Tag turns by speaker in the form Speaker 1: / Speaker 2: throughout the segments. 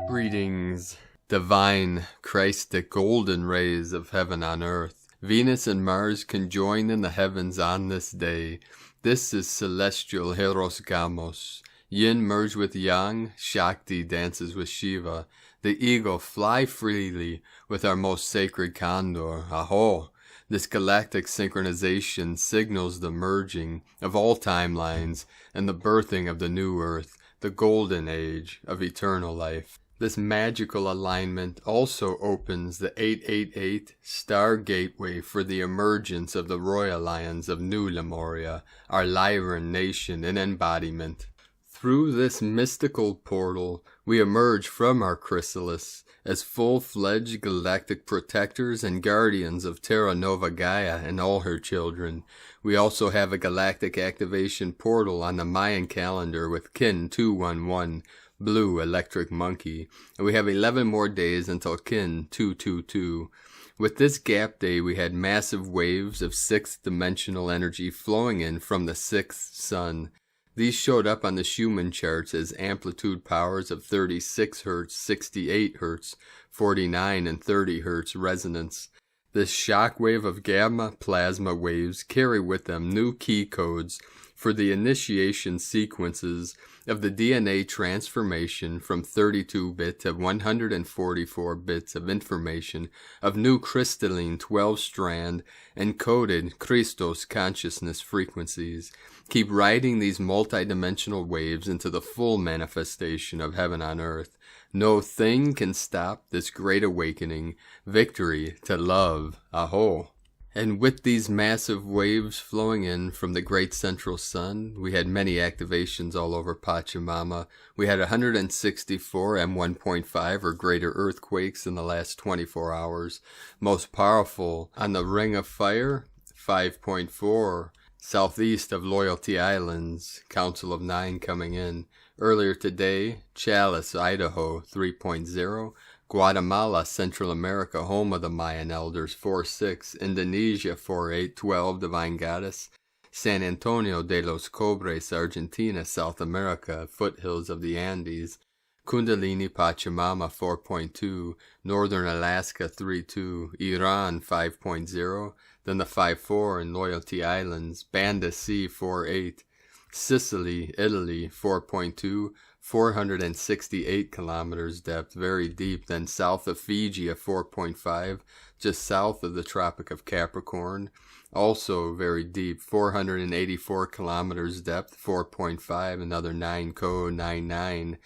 Speaker 1: Greetings, divine, Christic, golden rays of heaven on earth. Venus and Mars conjoin in the heavens on this day. This is celestial Hieros Gamos. Yin merged with Yang, Shakti dances with Shiva. The eagle fly freely with our most sacred Condor. Aho! This galactic synchronization signals the merging of all timelines and the birthing of the new earth, the golden age of eternal life. This magical alignment also opens the 888 star gateway for the emergence of the royal lions of New Lemuria, our Lyran nation in embodiment. Through this mystical portal, we emerge from our chrysalis as full-fledged galactic protectors and guardians of Terra Nova Gaia and all her children. We also have a galactic activation portal on the Mayan calendar with Kin 211, Blue Electric Monkey, and we have 11 more days until Kin 222. With this gap day, we had massive waves of sixth-dimensional energy flowing in from the sixth sun. These showed up on the Schumann charts as amplitude powers of 36 Hz, 68 Hz, 49 and 30 Hz resonance. This shock wave of gamma plasma waves carry with them new key codes for the initiation sequences of the DNA transformation from 32-bit to 144 bits of information of new crystalline 12-strand encoded Christos consciousness frequencies. Keep riding these multidimensional waves into the full manifestation of heaven on earth. No thing can stop this great awakening. Victory to love. Aho! And with these massive waves flowing in from the great central sun, we had many activations all over Pachamama. We had 164 M1.5 or greater earthquakes in the last 24 hours. Most powerful on the Ring of Fire, 5.4. Southeast of Loyalty Islands, Council of 9 coming in. Earlier today, Chalice, Idaho, 3.0. Guatemala, Central America, home of the Mayan elders, 4.6. Indonesia, 4.8, 12, Divine Goddess. San Antonio de los Cobres, Argentina, South America, foothills of the Andes. Kundalini, Pachamama, 4.2. Northern Alaska, 3.2. Iran, 5.0. Then the 5.4 in Loyalty Islands. Banda Sea, 4.8. Sicily, Italy, 4.2. 468 kilometers depth, very deep. Then south of Fiji at 4.5, just south of the Tropic of Capricorn, also very deep, 484 kilometers depth, 4.5, another 9 code, 99.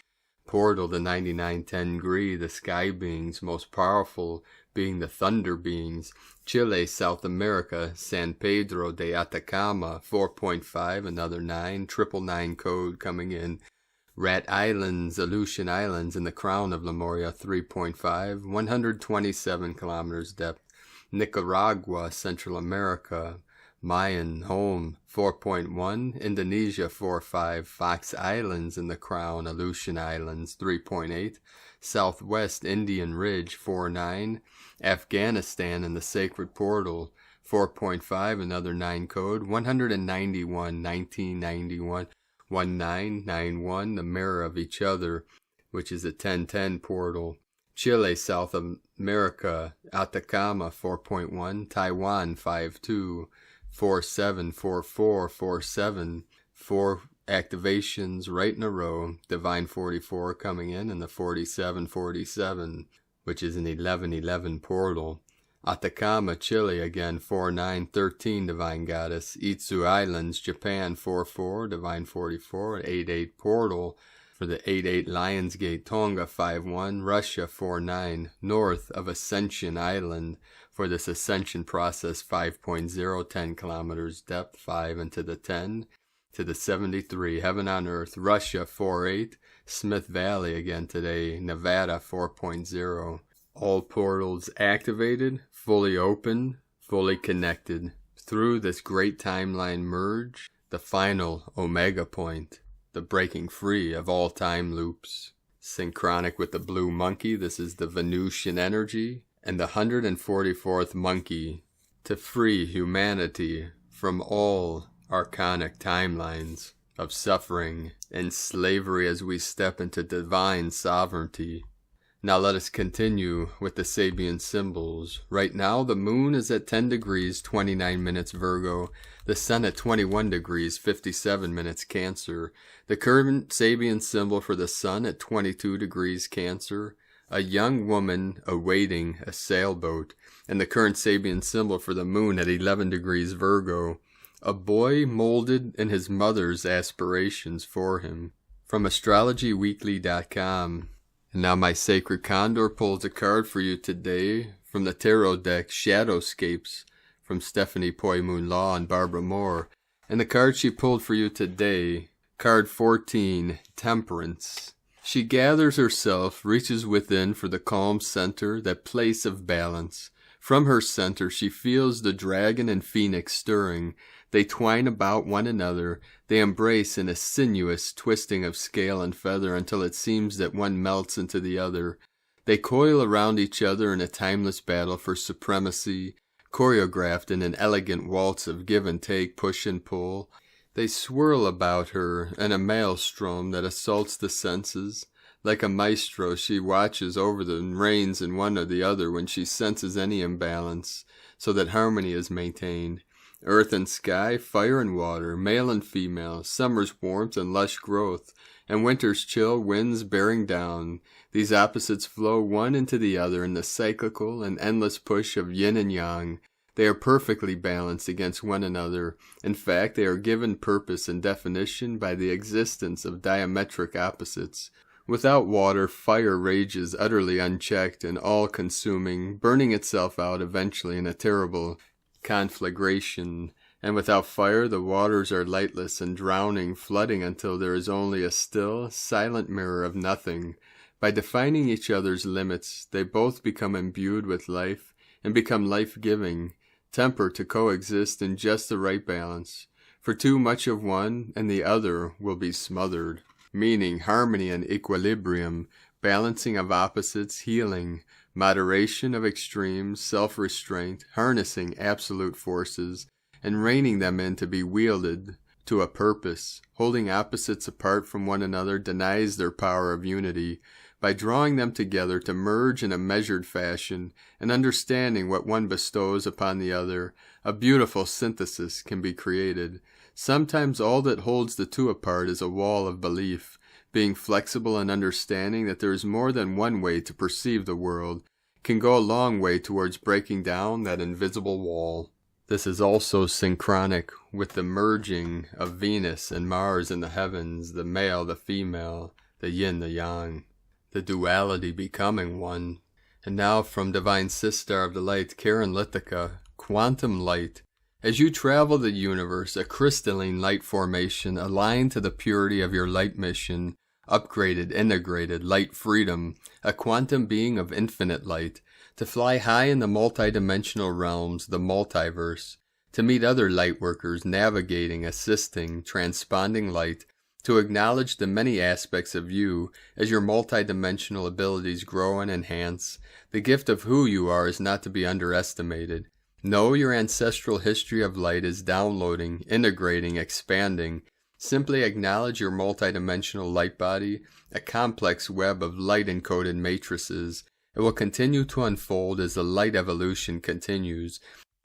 Speaker 1: Portal to 9910 Gree, the sky beings, most powerful being the thunder beings. Chile, South America, San Pedro de Atacama, 4.5, another 9, 999 code coming in. Rat Islands, Aleutian Islands in the crown of Lemuria, 3.5, 127 kilometers depth. Nicaragua, Central America, Mayan home, 4.1. Indonesia, 4.5. Fox Islands in the crown, Aleutian Islands, 3.8. Southwest Indian Ridge, 4.9. Afghanistan in the Sacred Portal, 4.5, another 9 code, 191, 1991. 1991, the mirror of each other, which is a 1010 portal. Chile, South America, Atacama, 4.1. Taiwan, 5.2. 4.7, 4.4, 4.7. 4 activations right in a row. Divine 44 coming in, and the 47, which is an 1111 portal. Atacama, Chile, again, 4.9, 13, Divine Goddess. Itsu Islands, Japan, 4.4, Divine 44, 8.8 portal for the 8.8 Lionsgate. Tonga, 5.1, Russia, 4.9, north of Ascension Island for this Ascension process, 5.0, 10 kilometers depth, 5 into the 10, to the 73, Heaven on Earth. Russia, 4.8, Smith Valley again today, Nevada, 4.0. All portals activated, fully open, fully connected. Through this great timeline merge, the final Omega point. the breaking free of all time loops. Synchronic with the blue monkey, this is the Venusian energy, and the 144th monkey, to free humanity from all archonic timelines of suffering and slavery as we step into divine sovereignty. Now let us continue with the Sabian symbols. Right now the moon is at 10 degrees 29 minutes Virgo, the sun at 21 degrees 57 minutes Cancer, the current Sabian symbol for the sun at 22 degrees Cancer, a young woman awaiting a sailboat, and the current Sabian symbol for the moon at 11 degrees Virgo, a boy molded in his mother's aspirations for him. From astrologyweekly.com. And now my sacred Condor pulls a card for you today from the tarot deck Shadowscapes from Stephanie Poi Moon Law and Barbara Moore. And the card she pulled for you today, card 14, Temperance. She gathers herself, reaches within for the calm center, that place of balance. From her center she feels the dragon and phoenix stirring. They twine about one another. They embrace in a sinuous twisting of scale and feather until it seems that one melts into the other. They coil around each other in a timeless battle for supremacy, choreographed in an elegant waltz of give and take, push and pull. They swirl about her in a maelstrom that assaults the senses. Like a maestro, she watches over them and reins in one or the other when she senses any imbalance, so that harmony is maintained. Earth and sky, fire and water, male and female, summer's warmth and lush growth, and winter's chill winds bearing down. These opposites flow one into the other in the cyclical and endless push of yin and yang. They are perfectly balanced against one another. In fact, they are given purpose and definition by the existence of diametric opposites. Without water, fire rages utterly unchecked and all-consuming, burning itself out eventually in a terrible conflagration. And without fire, the waters are lightless and drowning, flooding until there is only a still, silent mirror of nothing. By defining each other's limits, they both become imbued with life and become life-giving, temper to coexist in just the right balance. For too much of one and the other will be smothered. Meaning harmony and equilibrium, balancing of opposites, healing, moderation of extremes, self-restraint, harnessing absolute forces, and reining them in to be wielded to a purpose. Holding opposites apart from one another denies their power of unity. By drawing them together to merge in a measured fashion, and understanding what one bestows upon the other, a beautiful synthesis can be created. Sometimes all that holds the two apart is a wall of belief. Being flexible and understanding that there is more than one way to perceive the world can go a long way towards breaking down that invisible wall. This is also synchronic with the merging of Venus and Mars in the heavens, the male, the female, the yin, the yang, the duality becoming one. And now from Divine Sister of the Light, Karen Lithica, Quantum Light. As you travel the universe, a crystalline light formation aligned to the purity of your light mission, upgraded, integrated, light freedom, a quantum being of infinite light, to fly high in the multidimensional realms, the multiverse, to meet other light workers navigating, assisting, transponding light, to acknowledge the many aspects of you as your multidimensional abilities grow and enhance. The gift of who you are is not to be underestimated. Know your ancestral history of light is downloading, integrating, expanding. Simply acknowledge your multidimensional light body, a complex web of light-encoded matrices. It will continue to unfold as the light evolution continues.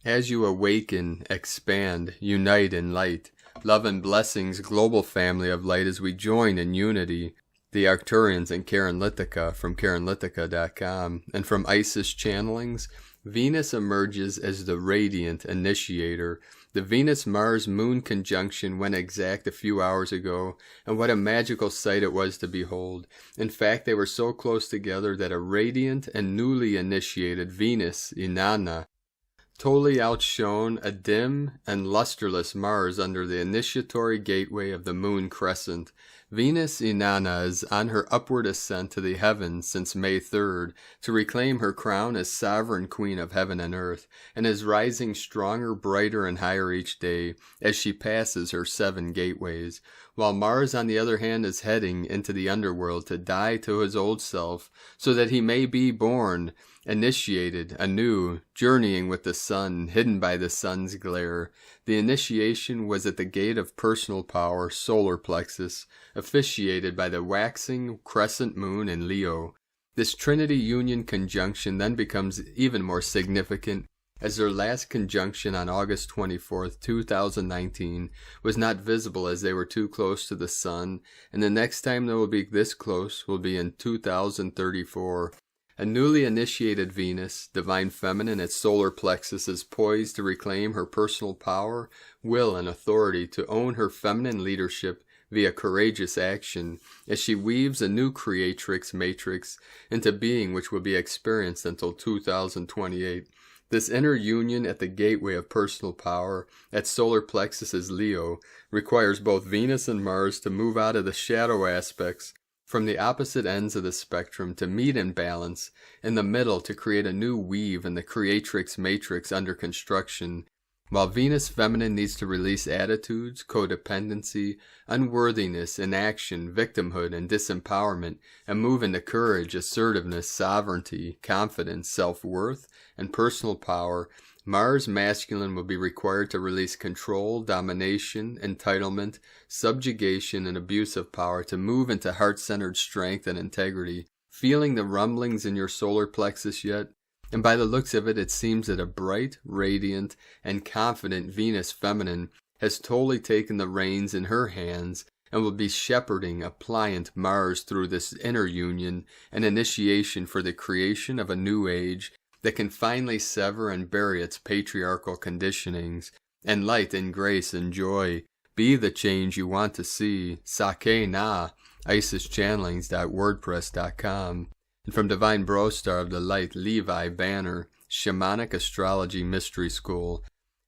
Speaker 1: As you awaken, expand, unite in light. Love and blessings, global family of light, as we join in unity. The Arcturians and Karen Lithica from KarenLithica.com. And from Isis Channelings, Venus emerges as the radiant initiator. The Venus-Mars-Moon conjunction went exact a few hours ago, and what a magical sight it was to behold. In fact, they were so close together that a radiant and newly initiated Venus, Inanna, totally outshone a dim and lusterless Mars under the initiatory gateway of the moon crescent. Venus Inanna is on her upward ascent to the heavens since May 3rd to reclaim her crown as sovereign queen of heaven and earth, and is rising stronger, brighter, and higher each day as she passes her 7 gateways. while Mars, on the other hand, is heading into the underworld to die to his old self, so that he may be born, initiated, anew, journeying with the sun, hidden by the sun's glare. The initiation was at the gate of personal power, solar plexus, officiated by the waxing crescent moon in Leo. This Trinity Union conjunction then becomes even more significant, as their last conjunction on August 24th, 2019, was not visible as they were too close to the sun, and the next time they will be this close will be in 2034. A newly initiated Venus, divine feminine at solar plexus, is poised to reclaim her personal power, will, and authority to own her feminine leadership via courageous action, as she weaves a new creatrix matrix into being which will be experienced until 2028. This inner union at the gateway of personal power, at solar plexus's Leo, requires both Venus and Mars to move out of the shadow aspects from the opposite ends of the spectrum to meet in balance in the middle to create a new weave in the creatrix matrix under construction. While Venus feminine needs to release attitudes, codependency, unworthiness, inaction, victimhood, and disempowerment, and move into courage, assertiveness, sovereignty, confidence, self-worth, and personal power, Mars masculine will be required to release control, domination, entitlement, subjugation, and abuse of power to move into heart-centered strength and integrity. Feeling the rumblings in your solar plexus yet? And by the looks of it, it seems that a bright, radiant, and confident Venus feminine has totally taken the reins in her hands and will be shepherding a pliant Mars through this inner union and initiation for the creation of a new age that can finally sever and bury its patriarchal conditionings, and light and grace and joy be the change you want to see. Sake na, IsisChannelings.wordpress.com. And from Divine Brostar of the Light, Levi Banner, Shamanic Astrology Mystery School.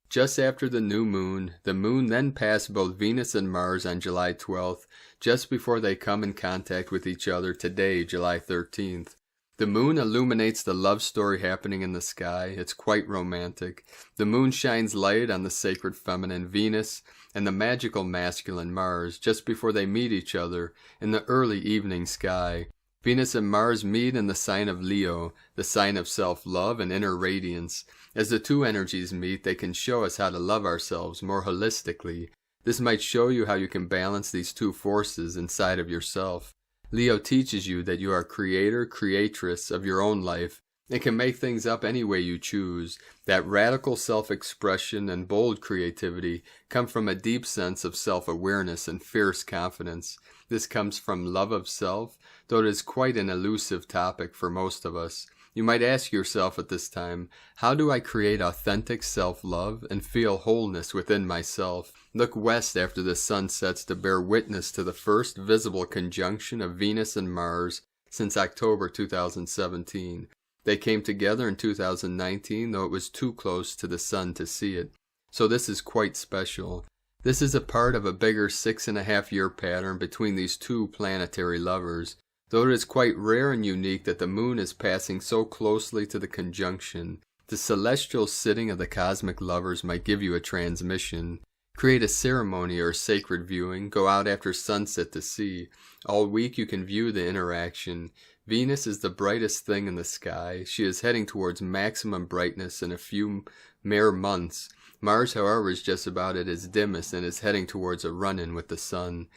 Speaker 1: Just after the new moon, the moon then passed both Venus and Mars on July 12th, just before they come in contact with each other today, July 13th. The moon illuminates the love story happening in the sky. It's quite romantic. The moon shines light on the sacred feminine Venus and the magical masculine Mars just before they meet each other in the early evening sky. Venus and Mars meet in the sign of Leo, the sign of self-love and inner radiance. As the two energies meet, they can show us how to love ourselves more holistically. This might show you how you can balance these two forces inside of yourself. Leo teaches you that you are creator, creatress of your own life, and can make things up any way you choose. That radical self-expression and bold creativity come from a deep sense of self-awareness and fierce confidence. This comes from love of self, though it is quite an elusive topic for most of us. You might ask yourself at this time, how do I create authentic self-love and feel wholeness within myself? Look west after the sun sets to bear witness to the first visible conjunction of Venus and Mars since October 2017. They came together in 2019, though it was too close to the sun to see it. So this is quite special. This is a part of a bigger 6.5-year pattern between these two planetary lovers, though it is quite rare and unique that the moon is passing so closely to the conjunction. The celestial sitting of the cosmic lovers might give you a transmission. Create a ceremony or sacred viewing. Go out after sunset to see. All week you can view the interaction. Venus is the brightest thing in the sky. She is heading towards maximum brightness in a few mere months. Mars, however, is just about at its dimmest and is heading towards a run-in with the sun.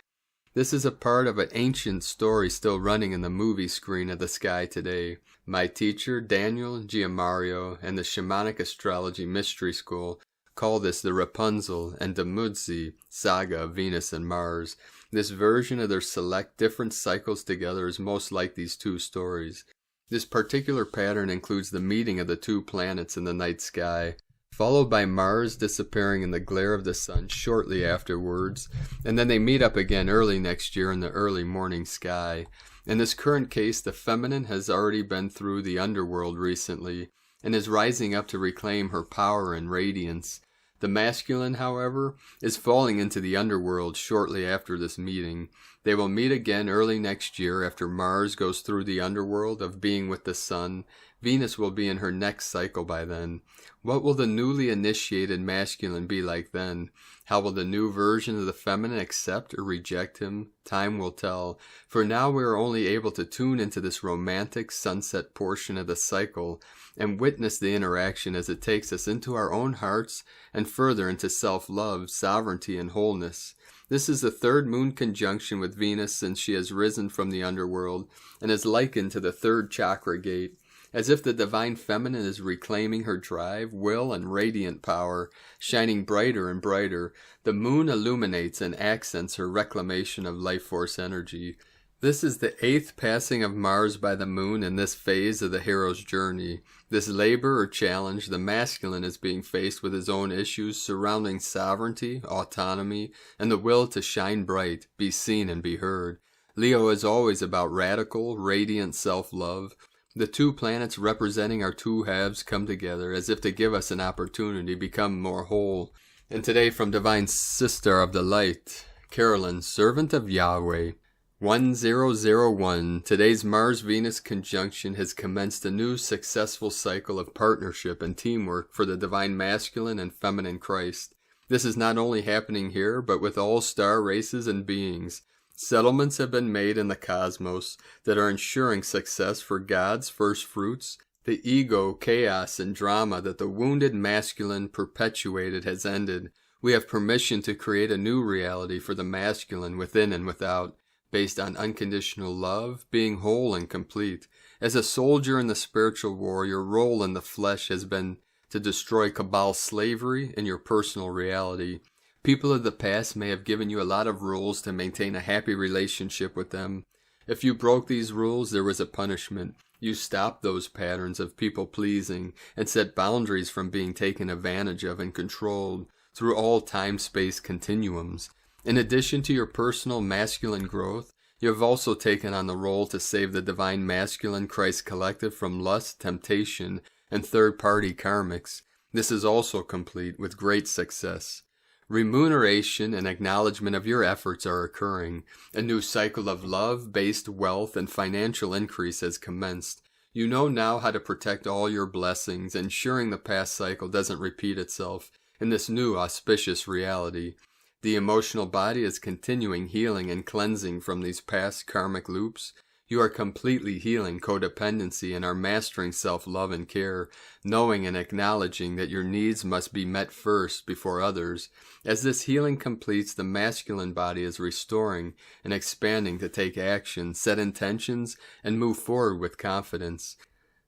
Speaker 1: This is a part of an ancient story still running in the movie screen of the sky today. My teacher, Daniel Giamario, and the Shamanic Astrology Mystery School call this the Rapunzel and Demudzi saga of Venus and Mars. This version of their select different cycles together is most like these two stories. This particular pattern includes the meeting of the two planets in the night sky, followed by Mars disappearing in the glare of the sun shortly afterwards, and then they meet up again early next year in the early morning sky. In this current case, the feminine has already been through the underworld recently, and is rising up to reclaim her power and radiance. The masculine, however, is falling into the underworld shortly after this meeting. They will meet again early next year after Mars goes through the underworld of being with the Sun. Venus will be in her next cycle by then. What will the newly initiated masculine be like then? How will the new version of the feminine accept or reject him? Time will tell. For now we are only able to tune into this romantic sunset portion of the cycle and witness the interaction as it takes us into our own hearts and further into self-love, sovereignty, and wholeness. This is the third moon conjunction with Venus since she has risen from the underworld and is likened to the third chakra gate. As if the divine feminine is reclaiming her drive, will, and radiant power, shining brighter and brighter, the moon illuminates and accents her reclamation of life force energy. This is the 8th passing of Mars by the moon in this phase of the hero's journey. This labor or challenge, the masculine is being faced with his own issues surrounding sovereignty, autonomy, and the will to shine bright, be seen and be heard. Leo is always about radical, radiant self-love. The two planets representing our two halves come together as if to give us an opportunity to become more whole. And today from Divine Sister of the Light, Carolyn, Servant of Yahweh. 1001. Today's Mars-Venus conjunction has commenced a new successful cycle of partnership and teamwork for the divine masculine and feminine Christ. This is not only happening here, but with all star races and beings. Settlements have been made in the cosmos that are ensuring success for God's first fruits. The ego, chaos, and drama that the wounded masculine perpetuated has ended. We have permission to create a new reality for the masculine within and without, based on unconditional love, being whole and complete. As a soldier in the spiritual war, your role in the flesh has been to destroy cabal slavery in your personal reality. People of the past may have given you a lot of rules to maintain a happy relationship with them. If you broke these rules, there was a punishment. You stopped those patterns of people-pleasing and set boundaries from being taken advantage of and controlled through all time-space continuums. In addition to your personal masculine growth, you have also taken on the role to save the divine masculine Christ collective from lust, temptation, and third-party karmics. This is also complete with great success. Remuneration and acknowledgement of your efforts are occurring. A new cycle of love-based wealth and financial increase has commenced. You know now how to protect all your blessings, ensuring the past cycle doesn't repeat itself in this new auspicious reality. The emotional body is continuing healing and cleansing from these past karmic loops. You are completely healing codependency and are mastering self-love and care, knowing and acknowledging that your needs must be met first before others. As this healing completes, the masculine body is restoring and expanding to take action, set intentions, and move forward with confidence.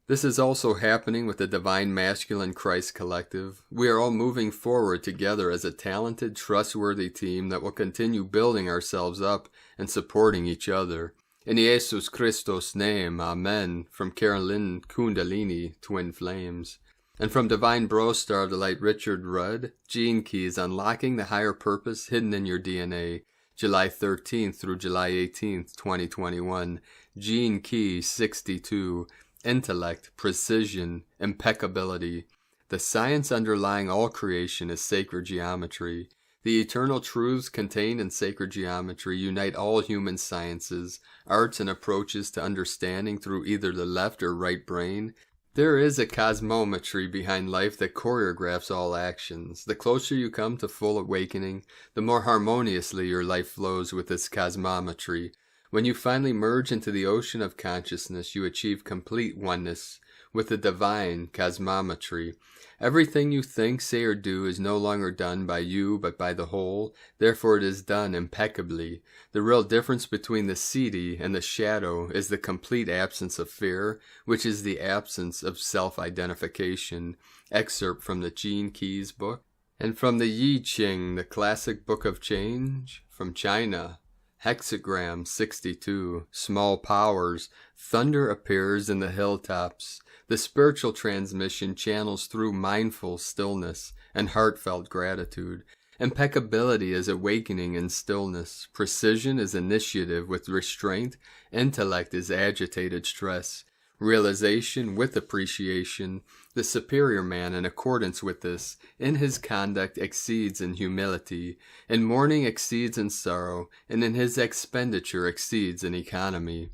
Speaker 1: This is also happening with the Divine Masculine Christ Collective. We are all moving forward together as a talented, trustworthy team that will continue building ourselves up and supporting each other. In Jesus Christos' name, Amen. From Carolyn Kundalini, Twin Flames. And from Divine Bro Star of the Light, Richard Rudd, Gene Keys, Unlocking the Higher Purpose Hidden in Your DNA, July 13th through July 18th, 2021. Gene Key 62, Intellect, Precision, Impeccability. The science underlying all creation is sacred geometry. The eternal truths contained in sacred geometry unite all human sciences, arts, and approaches to understanding through either the left or right brain. There is a cosmometry behind life that choreographs all actions. The closer you come to full awakening, the more harmoniously your life flows with this cosmometry. When you finally merge into the ocean of consciousness, you achieve complete oneness with the divine cosmometry. Everything you think, say, or do is no longer done by you but by the whole, therefore it is done impeccably. The real difference between the Siddhi and the shadow is the complete absence of fear, which is the absence of self-identification. Excerpt from the Gene Keys book. And from the Yi Ching, the classic book of change, from China. Hexagram 62, Small Powers, Thunder appears in the hilltops. The spiritual transmission channels through mindful stillness and heartfelt gratitude. Impeccability is awakening in stillness. Precision is initiative with restraint. Intellect is agitated stress. Realization with appreciation, the superior man in accordance with this, in his conduct exceeds in humility, in mourning exceeds in sorrow, and in his expenditure exceeds in economy.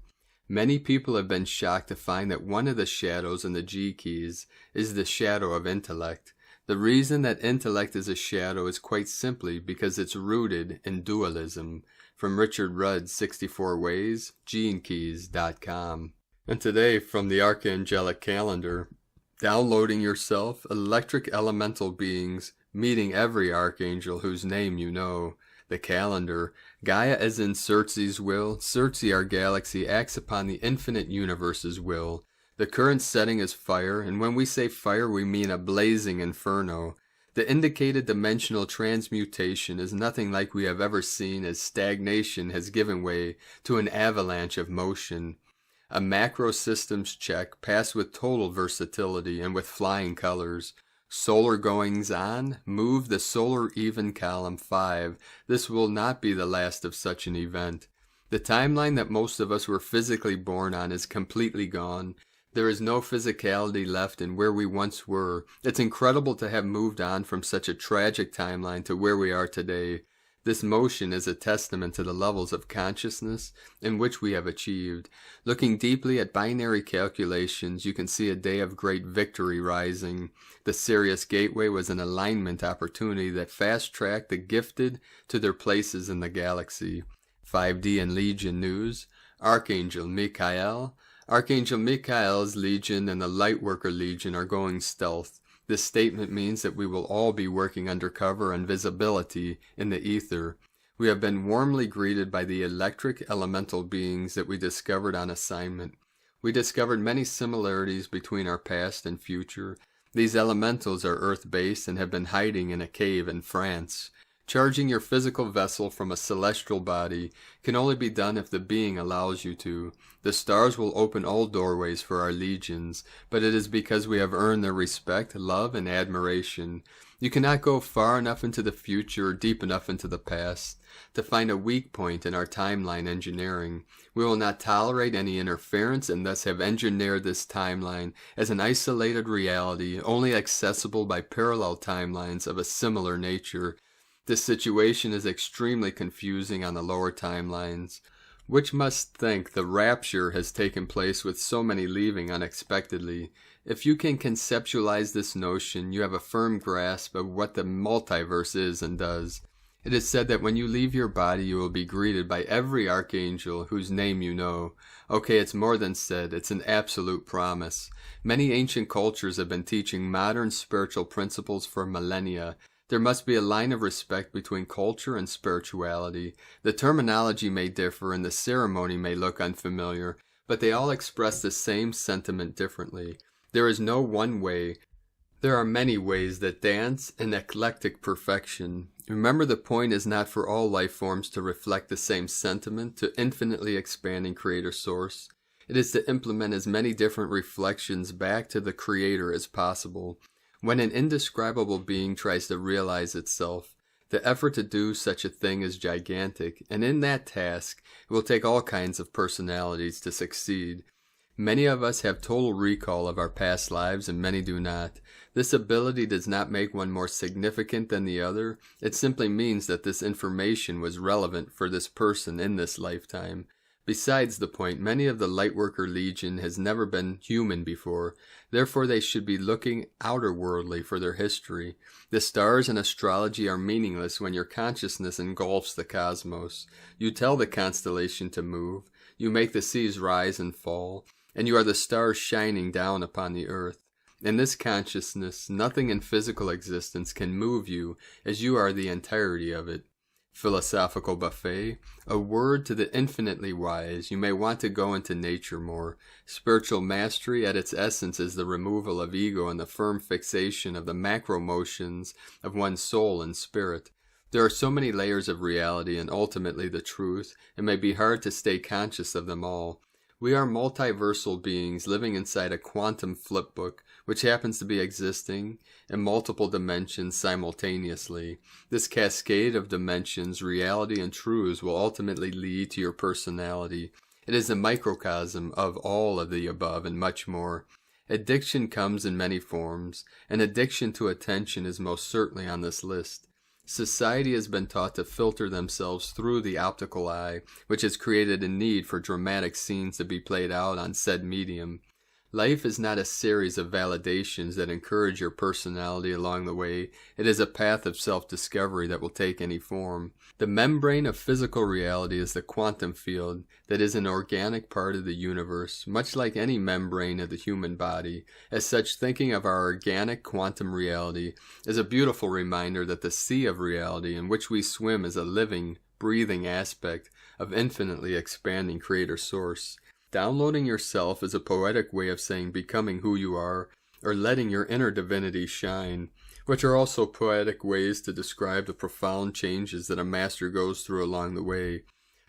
Speaker 1: Many people have been shocked to find that one of the shadows in the G keys is the shadow of intellect. The reason that intellect is a shadow is quite simply because it's rooted in dualism. From Richard Rudd's 64 Ways, GeneKeys.com. And today, from the Archangelic Calendar, downloading yourself, electric elemental beings, meeting every archangel whose name you know. The calendar, Gaia as in Xerxes' will, Xerxes our galaxy acts upon the infinite universe's will. The current setting is fire, and when we say fire we mean a blazing inferno. The indicated dimensional transmutation is nothing like we have ever seen, as stagnation has given way to an avalanche of motion. A macro systems check passed with total versatility and with flying colors. Solar goings on, move the solar even column 5. This will not be the last of such an event. The timeline that most of us were physically born on is completely gone. There is no physicality left in where we once were. It's incredible to have moved on from such a tragic timeline to where we are today. This motion is a testament to the levels of consciousness in which we have achieved. Looking deeply at binary calculations, you can see a day of great victory rising. The Sirius Gateway was an alignment opportunity that fast-tracked the gifted to their places in the galaxy. 5D and Legion news. Archangel Michael. Archangel Michael's Legion and the Lightworker Legion are going stealth. This statement means that we will all be working undercover and visibility in the ether. We have been warmly greeted by the electric elemental beings that we discovered on assignment. We discovered many similarities between our past and future. These elementals are earth-based and have been hiding in a cave in France. Charging your physical vessel from a celestial body can only be done if the being allows you to. The stars will open all doorways for our legions, but it is because we have earned their respect, love, and admiration. You cannot go far enough into the future or deep enough into the past to find a weak point in our timeline engineering. We will not tolerate any interference and thus have engineered this timeline as an isolated reality only accessible by parallel timelines of a similar nature. This situation is extremely confusing on the lower timelines, which must think the rapture has taken place with so many leaving unexpectedly. If you can conceptualize this notion, you have a firm grasp of what the multiverse is and does. It is said that when you leave your body, you will be greeted by every archangel whose name you know. Okay, it's more than said, it's an absolute promise. Many ancient cultures have been teaching modern spiritual principles for millennia. There must be a line of respect between culture and spirituality. The terminology may differ and the ceremony may look unfamiliar, but they all express the same sentiment differently. There is no one way. There are many ways that dance in eclectic perfection. Remember, the point is not for all life forms to reflect the same sentiment to infinitely expanding Creator Source. It is to implement as many different reflections back to the Creator as possible. When an indescribable being tries to realize itself, the effort to do such a thing is gigantic, and in that task, it will take all kinds of personalities to succeed. Many of us have total recall of our past lives, and many do not. This ability does not make one more significant than the other. It simply means that this information was relevant for this person in this lifetime. Besides the point, many of the Lightworker Legion has never been human before. Therefore, they should be looking outerworldly for their history. The stars and astrology are meaningless when your consciousness engulfs the cosmos. You tell the constellation to move. You make the seas rise and fall. And you are the stars shining down upon the earth. In this consciousness, nothing in physical existence can move you, as you are the entirety of it. Philosophical buffet, a word to the infinitely wise. You may want to go into nature more. Spiritual mastery at its essence is the removal of ego and the firm fixation of the macro motions of one's soul and spirit. There are so many layers of reality and ultimately the truth, it may be hard to stay conscious of them all. We are multiversal beings living inside a quantum flipbook, which happens to be existing in multiple dimensions simultaneously. This cascade of dimensions, reality, and truths will ultimately lead to your personality. It is a microcosm of all of the above and much more. Addiction comes in many forms, and addiction to attention is most certainly on this list. Society has been taught to filter themselves through the optical eye, which has created a need for dramatic scenes to be played out on said medium. Life is not a series of validations that encourage your personality along the way. It is a path of self-discovery that will take any form. The membrane of physical reality is the quantum field that is an organic part of the universe, much like any membrane of the human body. As such, thinking of our organic quantum reality is a beautiful reminder that the sea of reality in which we swim is a living, breathing aspect of infinitely expanding creator source. Downloading yourself is a poetic way of saying becoming who you are, or letting your inner divinity shine, which are also poetic ways to describe the profound changes that a master goes through along the way.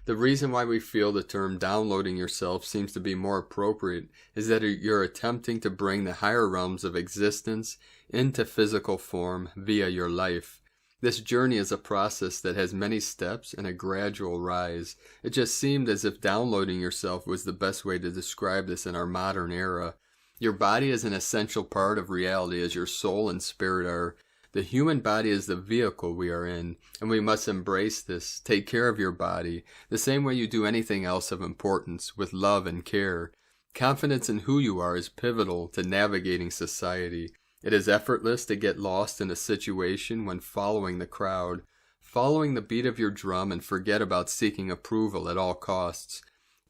Speaker 1: The reason why we feel the term downloading yourself seems to be more appropriate is that you're attempting to bring the higher realms of existence into physical form via your life. This journey is a process that has many steps and a gradual rise. It just seemed as if downloading yourself was the best way to describe this in our modern era. Your body is an essential part of reality as your soul and spirit are. The human body is the vehicle we are in, and we must embrace this. Take care of your body, the same way you do anything else of importance, with love and care. Confidence in who you are is pivotal to navigating society. It is effortless to get lost in a situation when following the crowd, following the beat of your drum and forget about seeking approval at all costs.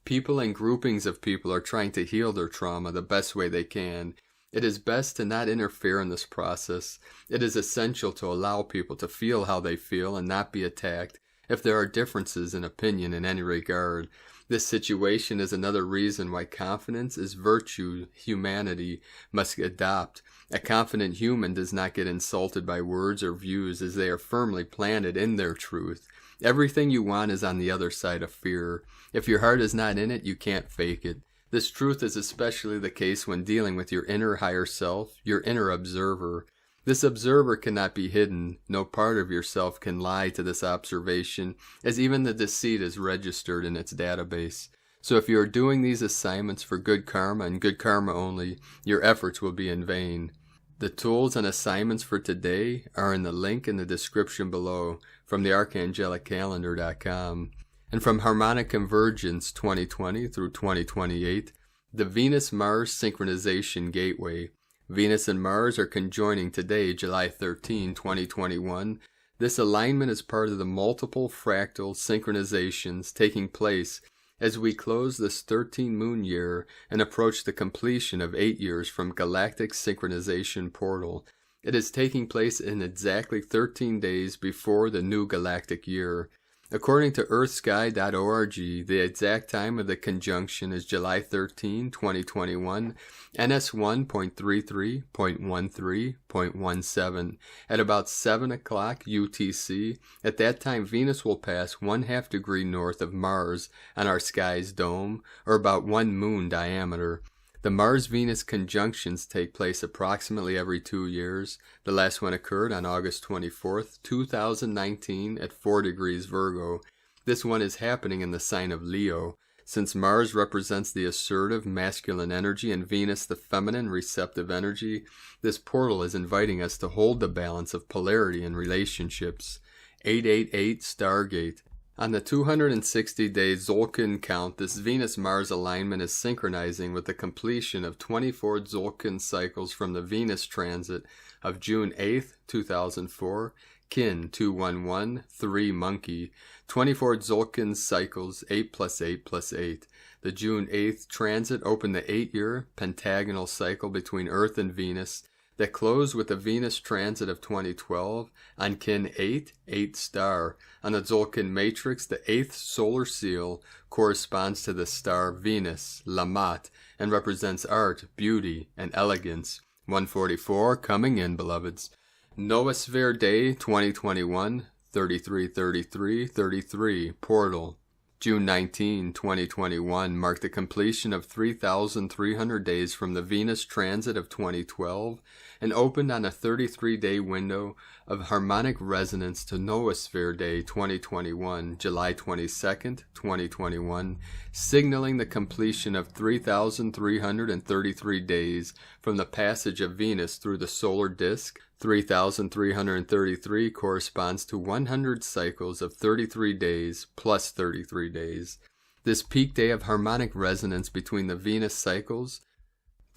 Speaker 1: People and groupings of people are trying to heal their trauma the best way they can. It is best to not interfere in this process. It is essential to allow people to feel how they feel and not be attacked if there are differences in opinion in any regard. This situation is another reason why confidence is virtue humanity must adopt. A confident human does not get insulted by words or views as they are firmly planted in their truth. Everything you want is on the other side of fear. If your heart is not in it, you can't fake it. This truth is especially the case when dealing with your inner higher self, your inner observer. This observer cannot be hidden. No part of yourself can lie to this observation, as even the deceit is registered in its database. So if you are doing these assignments for good karma and good karma only, your efforts will be in vain. The tools and assignments for today are in the link in the description below from the archangeliccalendar.com. And from Harmonic Convergence 2020 through 2028, the Venus-Mars Synchronization Gateway. Venus and Mars are conjoining today, July 13, 2021. This alignment is part of the multiple fractal synchronizations taking place as we close this 13-moon year and approach the completion of 8 years from Galactic Synchronization Portal. It is taking place in exactly 13 days before the new Galactic year. According to earthsky.org, the exact time of the conjunction is July 13, 2021, NS1.33.13.17. At about 7 o'clock UTC, at that time Venus will pass 1/2 degree north of Mars on our sky's dome, or about 1 moon diameter. The Mars-Venus conjunctions take place approximately every 2 years. The last one occurred on August 24th, 2019 at 4 degrees Virgo. This one is happening in the sign of Leo. Since Mars represents the assertive masculine energy and Venus the feminine receptive energy, this portal is inviting us to hold the balance of polarity in relationships. 888 Stargate. On the 260-day Tzolk'in count, this Venus-Mars alignment is synchronizing with the completion of 24 Tzolk'in cycles from the Venus transit of June 8, 2004, Kin 211, 3 Monkey, 24 Tzolk'in cycles, 8 plus 8 plus 8. The June 8th transit opened the 8-year pentagonal cycle between Earth and Venus that closed with the Venus transit of 2012 on Kin 8, 8 star. On the Tzolk'in matrix, the 8th solar seal corresponds to the star Venus, Lamat, and represents art, beauty, and elegance. 144 coming in, beloveds. Noosphere Day 2021, 333333, Portal. June 19, 2021 marked the completion of 3,300 days from the Venus transit of 2012 and opened on a 33-day window of harmonic resonance to Noosphere Day 2021, July 22, 2021, signaling the completion of 3,333 days from the passage of Venus through the solar disk. 3,333 corresponds to 100 cycles of 33 days plus 33 days. This peak day of harmonic resonance between the Venus cycles,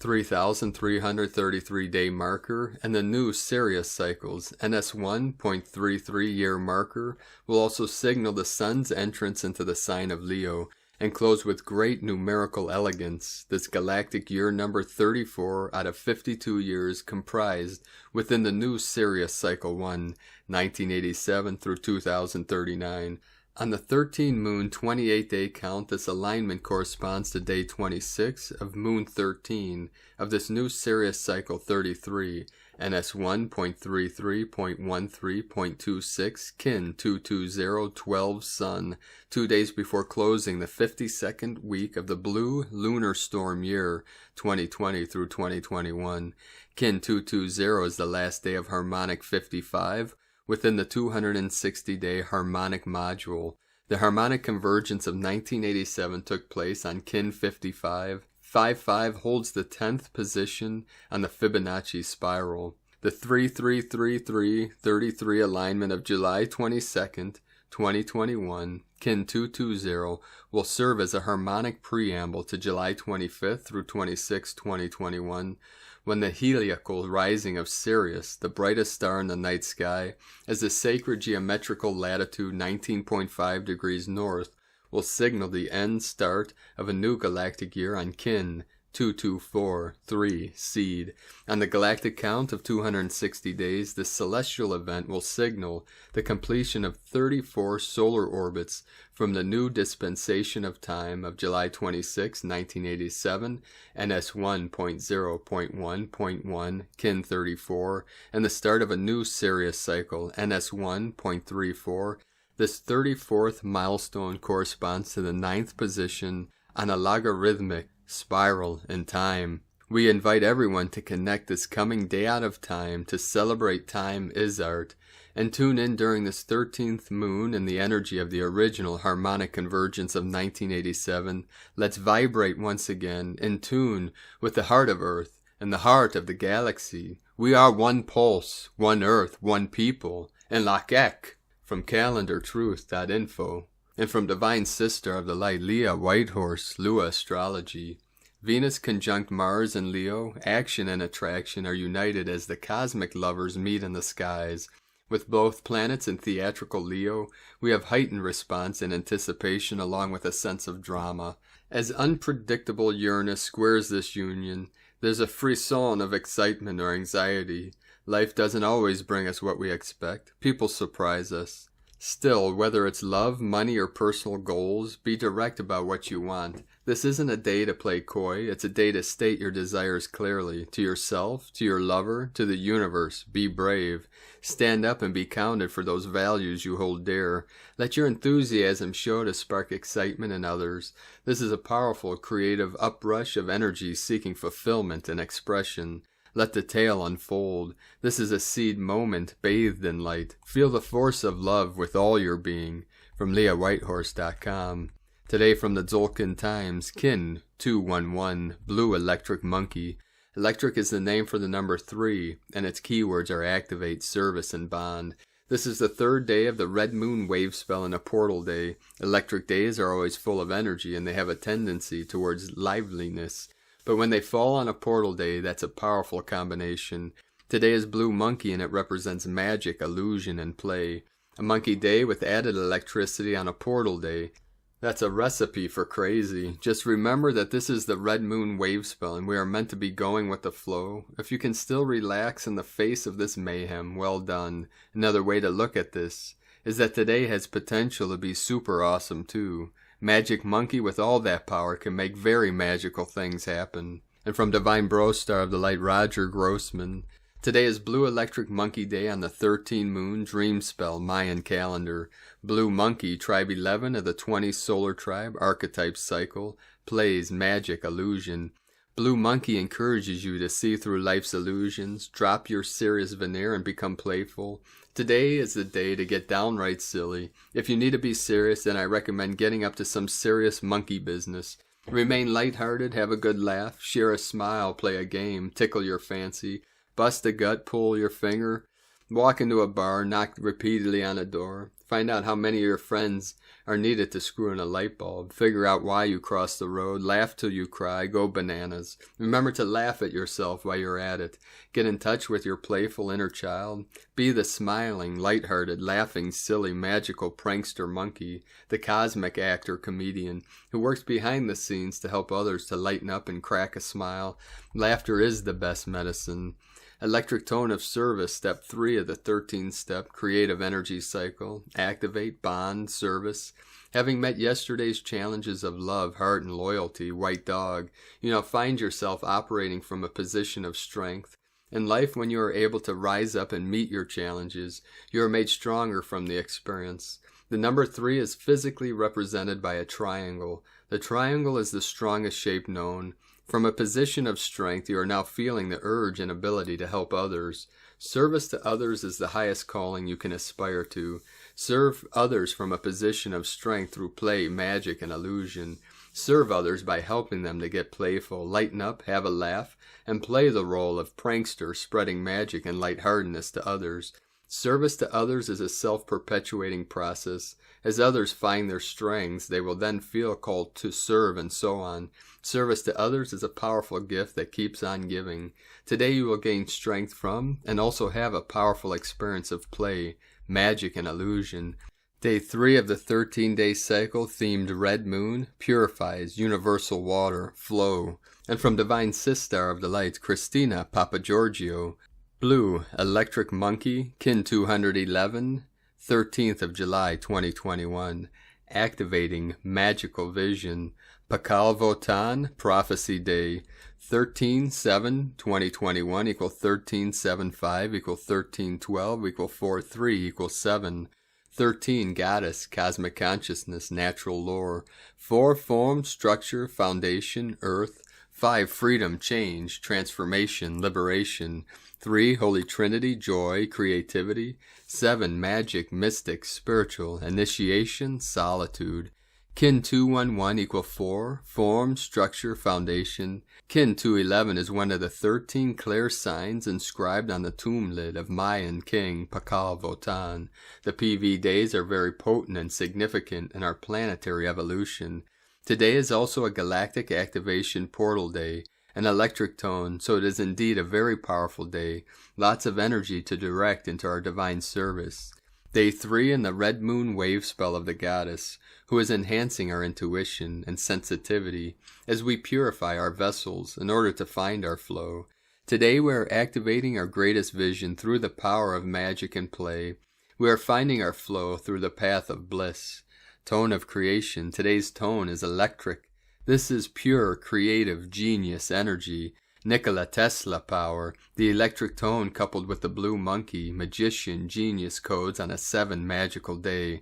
Speaker 1: 3,333 day marker, and the new Sirius cycles, NS1.33 year marker, will also signal the Sun's entrance into the sign of Leo, and close with great numerical elegance, this galactic year number 34 out of 52 years comprised within the new Sirius Cycle 1, 1987 through 2039. On the 13 moon 28-day count, this alignment corresponds to day 26 of moon 13 of this new Sirius Cycle 33, NS1.33.13.26, Kin 22012 Sun, 2 days before closing the 52nd week of the blue lunar storm year 2020 through 2021. Kin 220 is the last day of harmonic 55 within the 260-day harmonic module. The harmonic convergence of 1987 took place on Kin 55. 55 holds the 10th position on the Fibonacci spiral. The 333333 alignment of July 22nd, 2021, Kin 220, will serve as a harmonic preamble to July 25th through 26th, 2021, when the heliacal rising of Sirius, the brightest star in the night sky, as the sacred geometrical latitude 19.5 degrees north, will signal the end start of a new galactic year on Kin 2243 Seed. On the galactic count of 260 days, this celestial event will signal the completion of 34 solar orbits from the new dispensation of time of July 26, 1987, NS1.0.1.1, Kin 34, and the start of a new Sirius cycle, NS1.34. This 34th milestone corresponds to the 9th position on a logarithmic spiral in time. We invite everyone to connect this coming day out of time to celebrate Time is Art, and tune in during this 13th moon in the energy of the original harmonic convergence of 1987. Let's vibrate once again in tune with the heart of Earth and the heart of the galaxy. We are one pulse, one Earth, one people, and Lakek. From calendartruth.info, and from Divine Sister of the Light, Leah Whitehorse, Lua Astrology. Venus conjunct Mars and Leo, action and attraction are united as the cosmic lovers meet in the skies. With both planets in theatrical Leo, we have heightened response and anticipation along with a sense of drama. As unpredictable Uranus squares this union, there's a frisson of excitement or anxiety. Life doesn't always bring us what we expect. People surprise us. Still, whether it's love, money, or personal goals, be direct about what you want. This isn't a day to play coy. It's a day to state your desires clearly. To yourself, to your lover, to the universe. Be brave. Stand up and be counted for those values you hold dear. Let your enthusiasm show to spark excitement in others. This is a powerful, creative uprush of energy seeking fulfillment and expression. Let the tale unfold. This is a seed moment bathed in light. Feel the force of love with all your being. From LeahWhitehorse.com. Today from the Tzolk'in Times, Kin 211, Blue Electric Monkey. Electric is the name for the number 3, and its keywords are activate, service, and bond. This is the 3rd day of the red moon wave spell and a portal day. Electric days are always full of energy, and they have a tendency towards liveliness. But when they fall on a portal day, that's a powerful combination. Today is Blue Monkey, and it represents magic, illusion, and play. A monkey day with added electricity on a portal day. That's a recipe for crazy. Just remember that this is the red moon wave spell, and we are meant to be going with the flow. If you can still relax in the face of this mayhem, well done. Another way to look at this is that today has potential to be super awesome too. Magic Monkey with all that power can make very magical things happen. And from Divine Bro Star of the Light, Roger Grossman, Today is Blue Electric Monkey Day on the 13 moon dream spell Mayan calendar. Blue Monkey, tribe 11 of the 20 solar tribe archetype cycle, plays magic illusion. Blue Monkey encourages you to see through life's illusions, drop your serious veneer and become playful. Today is the day to get downright silly. If you need to be serious, then I recommend getting up to some serious monkey business. Remain lighthearted, have a good laugh, share a smile, play a game, tickle your fancy, bust a gut, pull your finger, walk into a bar, knock repeatedly on a door. Find out how many of your friends are needed to screw in a light bulb. Figure out why you crossed the road. Laugh till you cry. Go bananas. Remember to laugh at yourself while you're at it. Get in touch with your playful inner child. Be the smiling, lighthearted, laughing, silly, magical prankster monkey, the cosmic actor comedian who works behind the scenes to help others to lighten up and crack a smile. Laughter is the best medicine. Electric tone of service, step 3 of the 13-step creative energy cycle. Activate, bond, service. Having met yesterday's challenges of love, heart, and loyalty, white dog, you now find yourself operating from a position of strength. In life, when you are able to rise up and meet your challenges, you are made stronger from the experience. The number 3 is physically represented by a triangle. The triangle is the strongest shape known. From a position of strength, you are now feeling the urge and ability to help others. Service to others is the highest calling you can aspire to. Serve others from a position of strength through play, magic, and illusion. Serve others by helping them to get playful, lighten up, have a laugh, and play the role of prankster, spreading magic and lightheartedness to others. Service to others is a self-perpetuating process. As others find their strengths, they will then feel called to serve, and so on. Service to others is a powerful gift that keeps on giving. Today you will gain strength from and also have a powerful experience of play, magic, and illusion. Day 3 of the 13-day cycle, themed Red Moon, purifies, universal water, flow. And from Divine Sister of the Light, Christina Papagiorgio, Blue Electric Monkey, Kin 211, 13th of July 2021, activating magical vision. Pakal Votan, Prophecy Day, 13-7-2021 equal 13-7-5 equal 13-12 equal 4-3 equal 7. 13, Goddess, Cosmic Consciousness, Natural Lore. 4, Form, Structure, Foundation, Earth. 5, Freedom, Change, Transformation, Liberation. 3, Holy Trinity, Joy, Creativity. 7, Magic, Mystic, Spiritual, Initiation, Solitude. Kin 211 equal 4, Form, Structure, Foundation. Kin 211 is one of the 13 clear signs inscribed on the tomb lid of Mayan King Pakal Votan. The PV days are very potent and significant in our planetary evolution. Today is also a galactic activation portal day, an electric tone, so it is indeed a very powerful day. Lots of energy to direct into our divine service. Day 3 in the Red Moon wave spell of the Goddess, who is enhancing our intuition and sensitivity as we purify our vessels in order to find our flow. Today we are activating our greatest vision through the power of magic and play. We are finding our flow through the path of bliss. Tone of creation. Today's tone is electric. This is pure, creative, genius energy. Nikola Tesla power, the electric tone coupled with the blue monkey, magician, genius codes on a 7 magical day.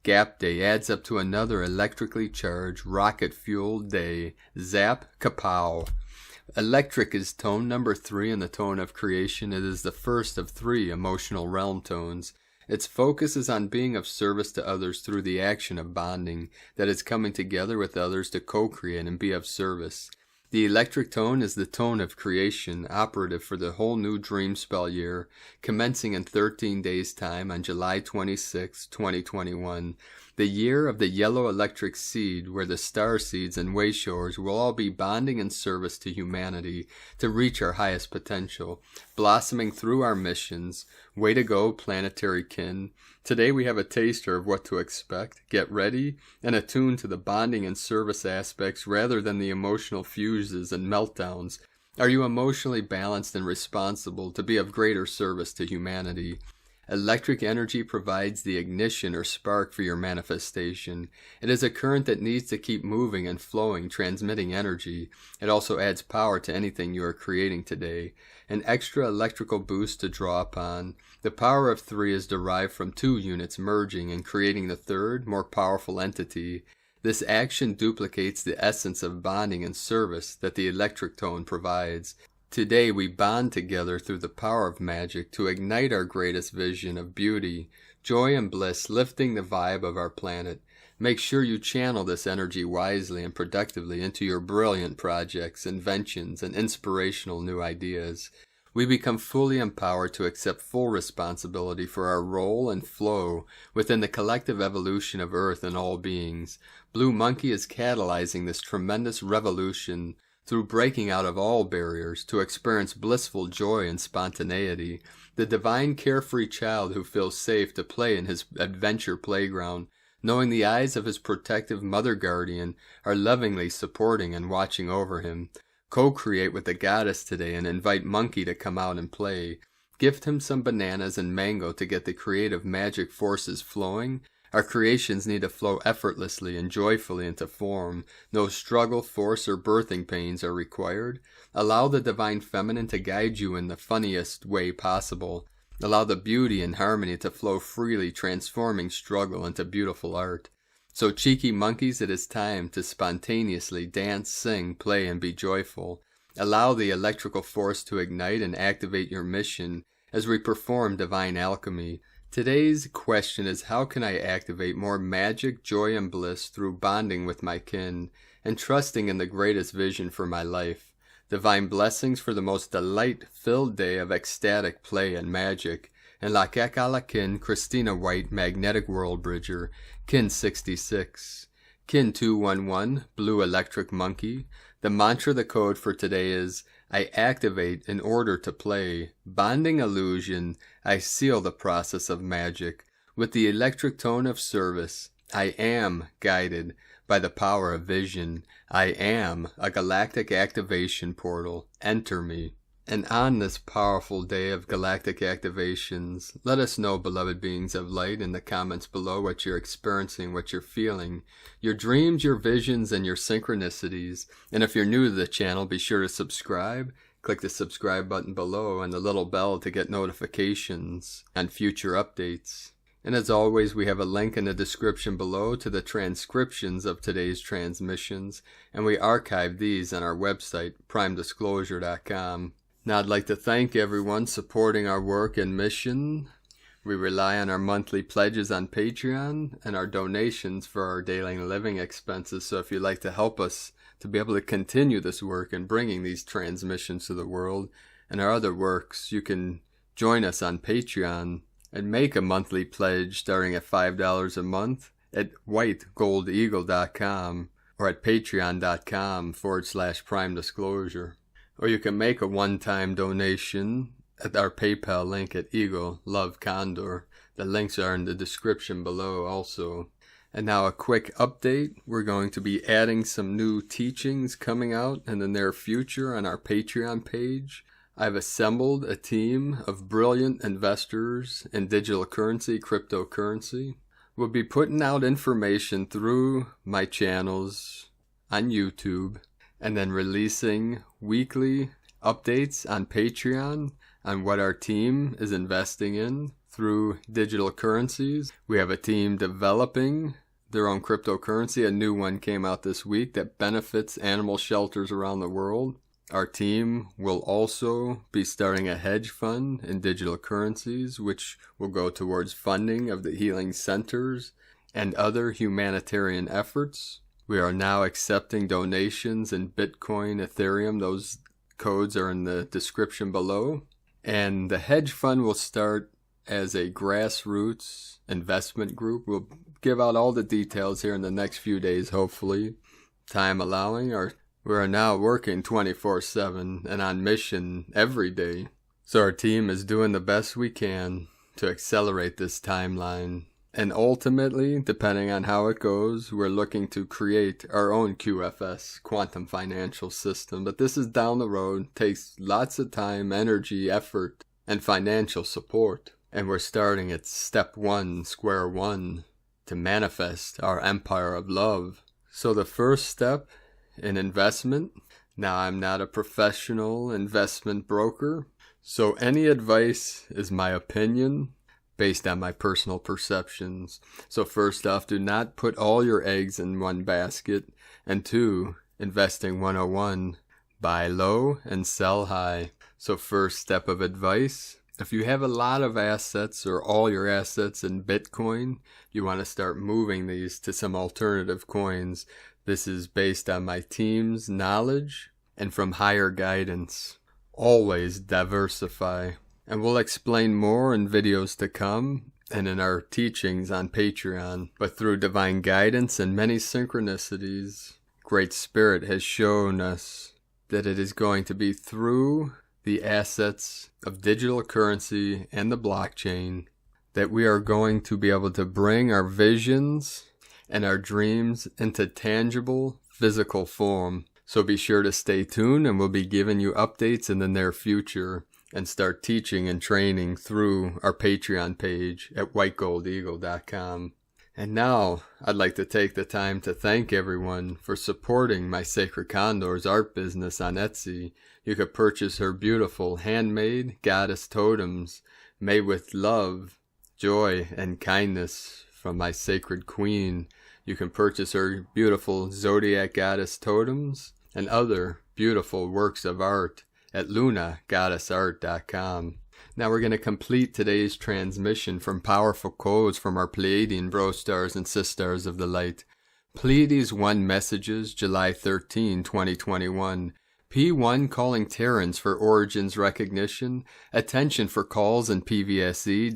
Speaker 1: Gap day adds up to another electrically charged, rocket-fueled day. Zap, kapow. Electric is tone number 3 in the tone of creation. It is the first of 3 emotional realm tones. Its focus is on being of service to others through the action of bonding, that is coming together with others to co-create and be of service. The electric tone is the tone of creation, operative for the whole new dream spell year, commencing in 13 days' time on July 26, 2021. The year of the yellow electric seed, where the starseeds and wayshowers will all be bonding in service to humanity to reach our highest potential, blossoming through our missions. Way to go, planetary kin. Today we have a taster of what to expect. Get ready and attuned to the bonding and service aspects rather than the emotional fuses and meltdowns. Are you emotionally balanced and responsible to be of greater service to humanity? Electric energy provides the ignition or spark for your manifestation. It is a current that needs to keep moving and flowing, transmitting energy. It also adds power to anything you are creating today. An extra electrical boost to draw upon. The power of 3 is derived from 2 units merging and creating the third, more powerful entity. This action duplicates the essence of bonding and service that the electric tone provides. Today we bond together through the power of magic to ignite our greatest vision of beauty, joy and bliss, lifting the vibe of our planet. Make sure you channel this energy wisely and productively into your brilliant projects, inventions, and inspirational new ideas. We become fully empowered to accept full responsibility for our role and flow within the collective evolution of Earth and all beings. Blue Monkey is catalyzing this tremendous revolution through breaking out of all barriers to experience blissful joy and spontaneity. The divine carefree child who feels safe to play in his adventure playground, knowing the eyes of his protective mother guardian are lovingly supporting and watching over him. Co-create with the goddess today and invite Monkey to come out and play. Gift him some bananas and mango to get the creative magic forces flowing. Our creations need to flow effortlessly and joyfully into form. No struggle, force, or birthing pains are required. Allow the divine feminine to guide you in the funniest way possible. Allow the beauty and harmony to flow freely, transforming struggle into beautiful art. So cheeky monkeys, it is time to spontaneously dance, sing, play, and be joyful. Allow the electrical force to ignite and activate your mission as we perform divine alchemy. Today's question is, how can I activate more magic, joy, and bliss through bonding with my kin and trusting in the greatest vision for my life? Divine blessings for the most delight-filled day of ecstatic play and magic. And la Kekala Kin, Christina White, Magnetic World Bridger, Kin 66. Kin 211, Blue Electric Monkey. The mantra, the code for today is, I activate in order to play. Bonding illusion, I seal the process of magic. With the electric tone of service, I am guided by the power of vision. I am a galactic activation portal. Enter me. And on this powerful day of galactic activations, let us know, beloved beings of light, in the comments below what you're experiencing, what you're feeling, your dreams, your visions, and your synchronicities. And if you're new to the channel, be sure to subscribe. Click the subscribe button below and the little bell to get notifications and future updates. And as always, we have a link in the description below to the transcriptions of today's transmissions, and we archive these on our website, primedisclosure.com. Now I'd like to thank everyone supporting our work and mission. We rely on our monthly pledges on Patreon and our donations for our daily living expenses. So if you'd like to help us to be able to continue this work and bringing these transmissions to the world and our other works, you can join us on Patreon and make a monthly pledge starting at $5 a month at whitegoldeagle.com or at patreon.com/primedisclosure. Or you can make a one-time donation at our PayPal link at Eagle Love Condor. The links are in the description below also. And now a quick update. We're going to be adding some new teachings coming out in the near future on our Patreon page. I've assembled a team of brilliant investors in digital currency, cryptocurrency. We'll be putting out information through my channels on YouTube, and then releasing weekly updates on Patreon on what our team is investing in through digital currencies. We have a team developing their own cryptocurrency. A new one came out this week that benefits animal shelters around the world. Our team will also be starting a hedge fund in digital currencies, which will go towards funding of the healing centers and other humanitarian efforts. We are now accepting donations in Bitcoin, Ethereum. Those codes are in the description below. And the hedge fund will start as a grassroots investment group. We'll give out all the details here in the next few days, hopefully, time allowing. We are now working 24/7 and on mission every day. So our team is doing the best we can to accelerate this timeline. And ultimately, depending on how it goes, we're looking to create our own QFS, quantum financial system. But this is down the road, takes lots of time, energy, effort, and financial support. And we're starting at step 1, square 1, to manifest our empire of love. So the first step in investment. Now, I'm not a professional investment broker, so any advice is my opinion based on my personal perceptions. So first off, do not put all your eggs in one basket. And 2, investing 101, buy low and sell high. So first step of advice, if you have a lot of assets or all your assets in Bitcoin, you want to start moving these to some alternative coins. This is based on my team's knowledge and from higher guidance. Always diversify. And we'll explain more in videos to come and in our teachings on Patreon. But through divine guidance and many synchronicities, Great Spirit has shown us that it is going to be through the assets of digital currency and the blockchain that we are going to be able to bring our visions and our dreams into tangible physical form. So be sure to stay tuned, and we'll be giving you updates in the near future and start teaching and training through our Patreon page at whitegoldeagle.com. And now I'd like to take the time to thank everyone for supporting my Sacred Condor's art business on Etsy. You could purchase her beautiful handmade goddess totems made with love, joy, and kindness from my sacred queen. You can purchase her beautiful zodiac goddess totems and other beautiful works of art at lunagoddessart.com. Now we're going to complete today's transmission from powerful codes from our Pleiadian bro stars and sisters of the light. Pleiades 1 messages, July 13, 2021. P1 calling Terrans for origins recognition. Attention for calls in PVSE-SDE.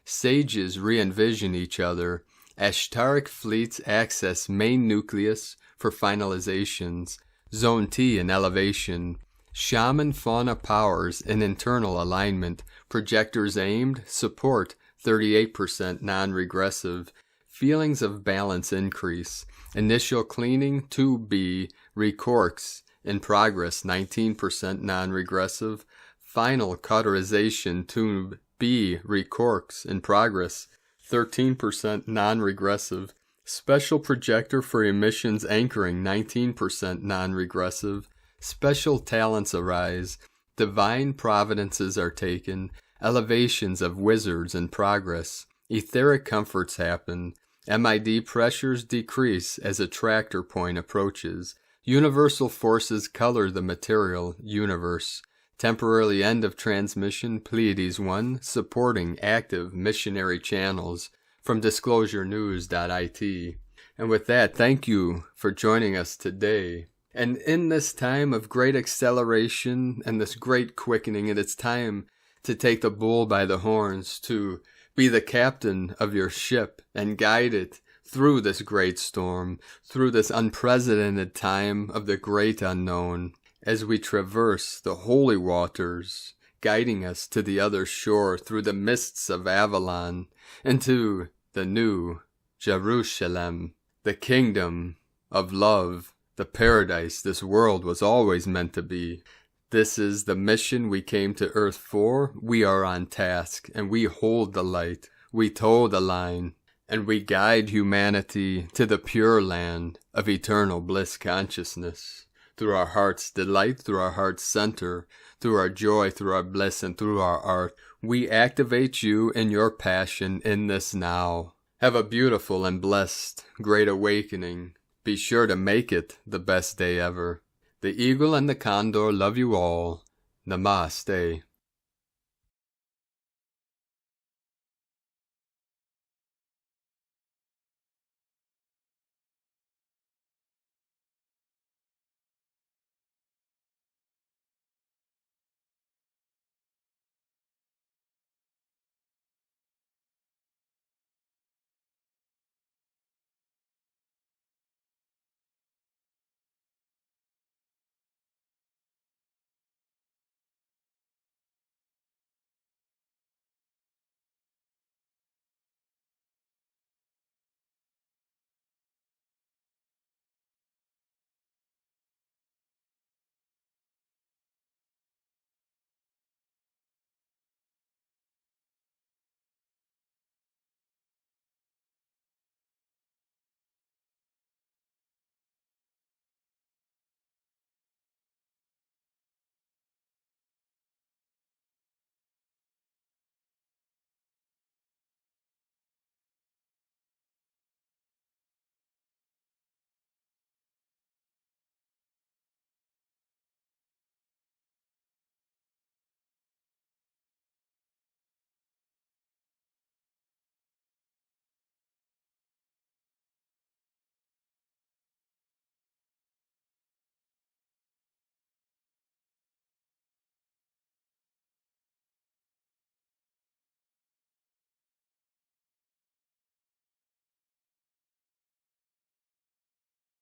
Speaker 1: Sages re-envision each other. Ashtaric fleets access main nucleus for finalizations. Zone T in elevation. Shaman fauna powers in internal alignment. Projectors aimed. Support 38% non-regressive. Feelings of balance increase. Initial cleaning 2B. Recorks in progress 19% non-regressive. Final cauterization tube B. Recorks in progress 13% non-regressive. Special projector for emissions anchoring 19% non-regressive. Special talents arise. Divine providences are taken. Elevations of wizards in progress. Etheric comforts happen. MID pressures decrease as a tractor point approaches. Universal forces color the material universe. Temporarily end of transmission Pleiades 1 supporting active missionary channels from disclosurenews.it. And with that, thank you for joining us today. And in this time of great acceleration and this great quickening, it's time to take the bull by the horns, to be the captain of your ship and guide it through this great storm, through this unprecedented time of the great unknown, as we traverse the holy waters, guiding us to the other shore through the mists of Avalon, into the new Jerusalem, the kingdom of love, the paradise this world was always meant to be. This is the mission we came to Earth for. We are on task, and we hold the light. We toe the line, and we guide humanity to the pure land of eternal bliss consciousness. Through our heart's delight, through our heart's center, through our joy, through our bliss, and through our art, we activate you in your passion in this now. Have a beautiful and blessed great awakening. Be sure to make it the best day ever. The eagle and the condor love you all. Namaste.